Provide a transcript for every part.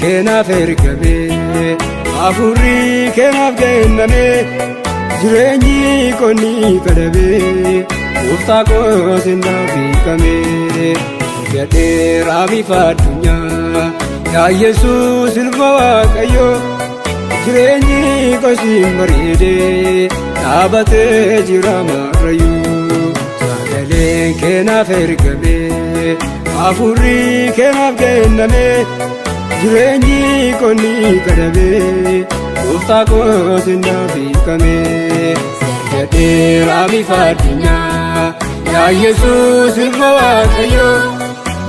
keenaaf ergame afurri keenaaf kenname jireenyi konni kadhabe gooftaa koo sinnaaf hiikame gadheeraa bifa addunyaa yaa Yesuus ilma Waaqayyo jireenyi koo sin bareede dhaabatee jira marrayyuu sagaleen keenaaf ergame afurri keenaaf kenname jireenyi konni kadhabe gooftaa koo sinnaaf hiikame gadheeraa bifa addunyaa yaa Yesuus ilma Waaqayyo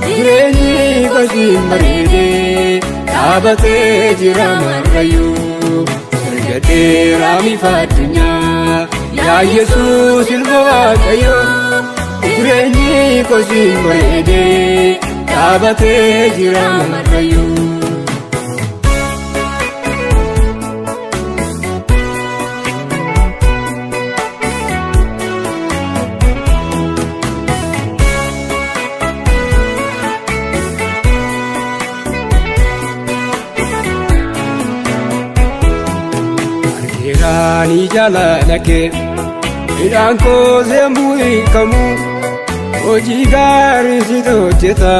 jireenyi koo sin bareede dhaabatee jira marrayyuu gadheeraa bifa addunyaa yaa Yesuus ilma Waaqayyo jireenyi koo sin bareede dhaabatee jira marrayyuu Ni jalalake midhaan koo sembuu hiikamu hojii gaarii situ hojjeta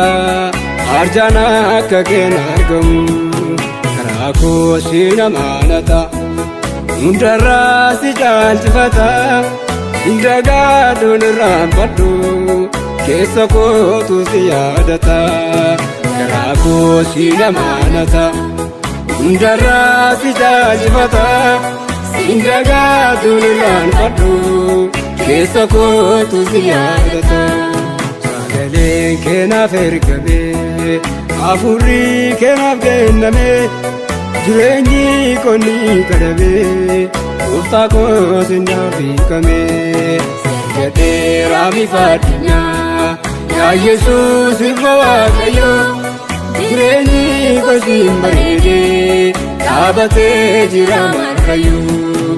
arjaan akka keen argamu karaa koo siin amaanata hundarraa si caalchifata indagaadhuun irraanfadhu keessa kootu si yaadata karaa koo siin amaanata hundarraa si caalchifata indagaadhuun irraanfadhu keessa kootu si yaadata sagaleen keenaaf ergame afurri keenaaf kenname jireenyi konni kadhabe gooftaa koo sinnaaf hiikame gadheeraa bifa addunyaa yaa Yesuus ilma Waaqayyo jireenyi koo sin bareede dhaabatee jira marrayyuu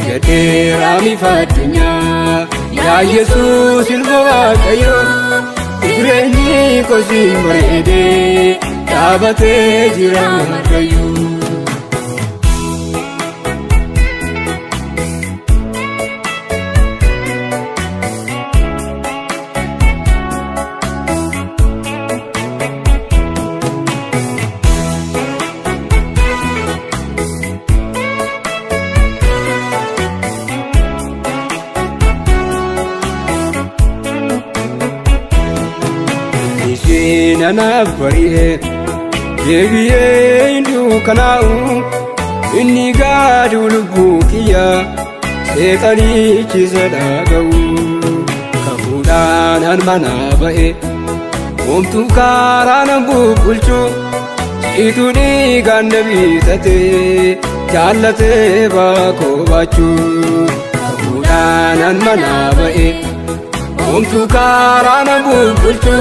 gadheeraa bifa addunyaa yaa Yesuus ilma Waaqayyo jireenyi koo sin bareede dhaabatee jira marrayyuu Nanaaf bari'e deebi'ee hinduu kanaa'u inni gaadhu lubbuu kiyya seexanichisa dhaga'u kafuudhaan hanmanaa ba'e homtuu karaa nan bubbulchu siituu dhiigaan na bitate jaallatee baakoo baachuu kafuudhaan hanmanaa ba'e homtuu karaa nan bubbulchu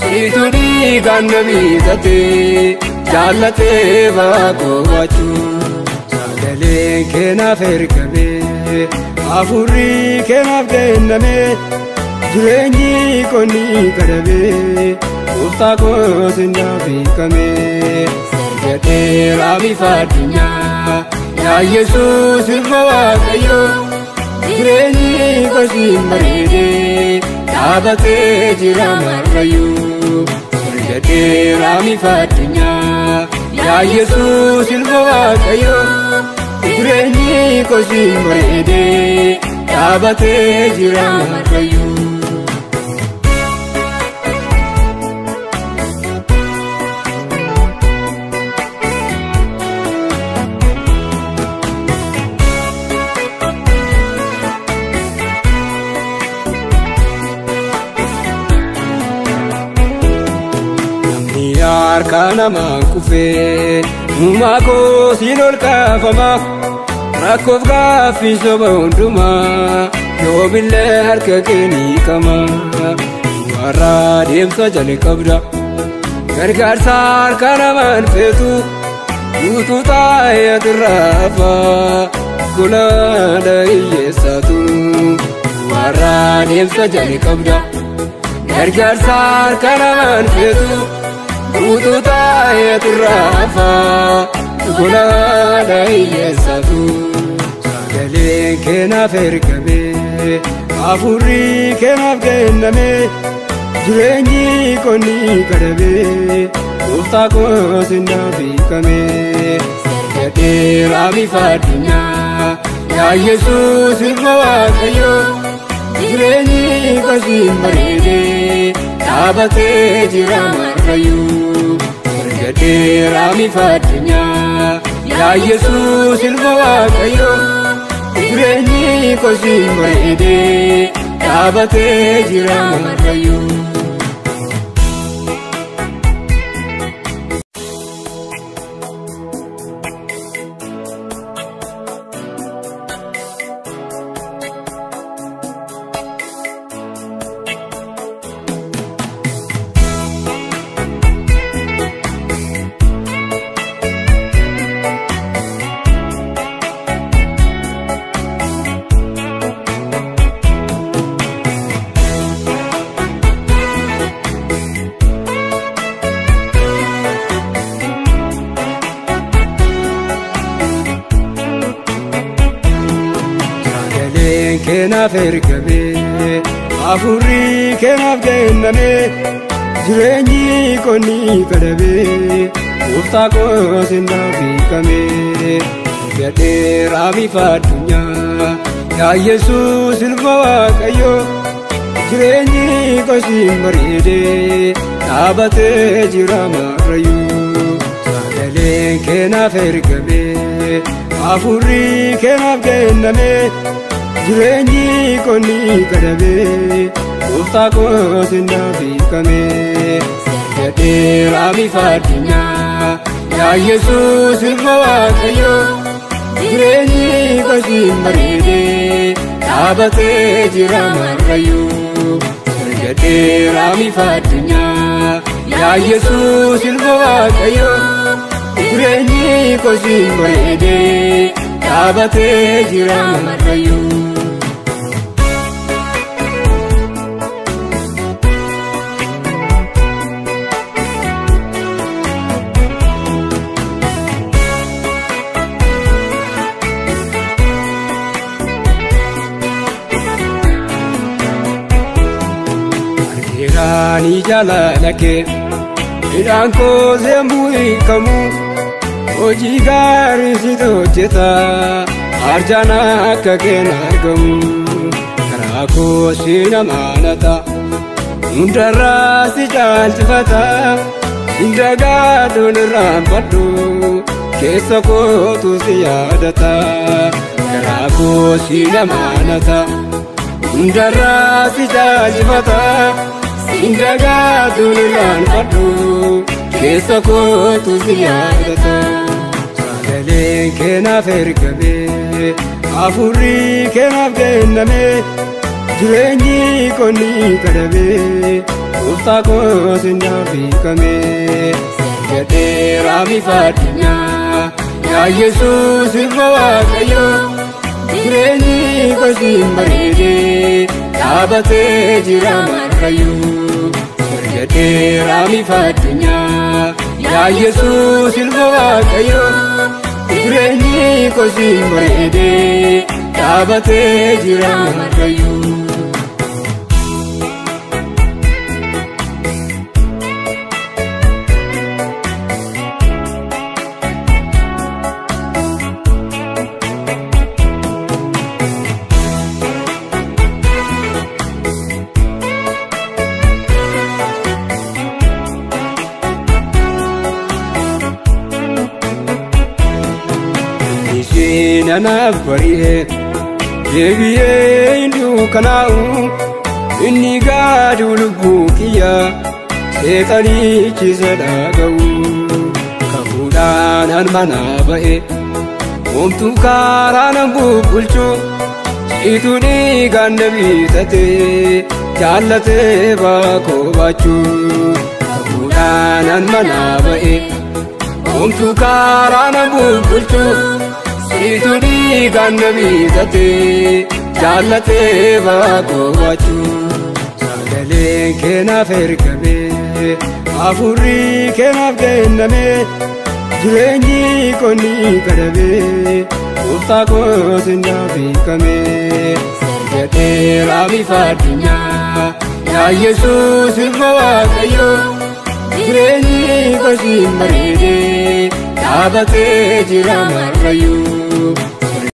siituu dhiigaan na bitate jaallatee baakoo baachuu sagaleen keenaaf ergame afurri keenaaf kenname jireenyi konni kadhabe gooftaa koo sinnaaf hiikame gadheeraa bifa addunyaa yaa Yesuus ilma Waaqayyo jireenyi koo sin bareede dhaabatee jira marrayyuu gadheeraa bifa addunyaa yaa Yesuus ilma Waaqayyo jireenyi koo sin bareede dhaabatee jira marrayyuu harka namaan kufee uumaa koo siin ol kaafama rakkoof gaaffii soba hundumaa yoomillee harka keen hiikama warra deemsa jalqabda gargaarsa harka namaan feetu guutuu taa'ee atirraafa gulaadha hiyyeessatu warra deemsa jalqabda gargaarsa harka namaan feetu guutuu taa'ee yeturrafa Gola daiyesatu Sagale kenaf ergame Afurri kenaf kenname Jireenyi konni kadhabe Gooftaa koo sinnaaf hiikame Sergadheeraa bifa addunyaa Yaa Yesuus ilma Waaqayyoo Jireenyi koo siin bareedee Dhaabatee jira marrayyuu Sergadheeraa bifa addunyaa Yaa Yesuus ilma Waaqayyoo Jireenyi koo siin bareedee Dhaabatee jira marrayyuu Kenaf ergame Afurri kenaf kenname Jireenyi konni kadhabe Gooftaa koo sinnaaf hiikame Sergadheeraa bifa addunyaa Yaa Yesuus ilma Waaqayyoo Jireenyi koo siin bareedee Dhaabatee jira marrayyuu Sagaleen kenaf ergame Afurri kenaf kenname Jireenyi konni kadhabe Gooftaa koo sinnaaf hiikame Sergadheeraa bifa addunyaa Yaa Yesuus ilma Waaqayyoo Jireenyi koo siin bareedee Dhaabatee jira marrayyuu Sergadheeraa bifa addunyaa Yaa Yesuus ilma Waaqayyoo Jireenyi koo siin bareedee Dhaabatee jira marrayyuu Ni jalalake Midhaan koo sembuu hiikamu Hojii gaarii situ hojjeta Arjaan akka keen argamu Karaa koo siin amaanata Hundarraa si caalchifata Indagaadhuun irraanfadhu Keessa kootu si yaadata Karaa koo siin amaanata Hundarraa si caalchifata Indagaadhuun irraanfadhu Keessa kootu si yaadata Sagaleen kenaf ergame Afurri kenaf kenname Jireenyi konni kadhabe Gooftaa koo sinnaaf hiikame Sergadheeraa bifa addunyaa Yaa Yesuus ilma Waaqayyoo Jireenyi koo siin bareedee Dhaabatee jira marrayyuu Sergadheeraa bifa addunyaa Yaa Yesuus ilma Waaqayyoo Jireenyi koo siin bareedee Dhaabatee jira marrayyuu Nanaaf bari'e deebi'ee hinduu kanaa'u inni gaadhu lubbuu kiyya seexanichisa dhaga'u kafuudhaan manaa ba'e homtuu karaa nan bubbulchu siituu dhiigaan na bitate jaallatee baakoo baachuu kafuudhaan manaa ba'e homtuu karaa nan bubbulchu Siituu dhiigaan na bitate jaallatee baakoo baachuu sagaleen keenaaf ergame hafuurri keenaaf kenname jireenyi konni kadhabe gooftaa koo sinnaaf hiikame gateera bifa addunyaa yaa Yesuus ilma Waaqayyoo jireenyi koo sin bareede dhaabatee jira marrayyuu.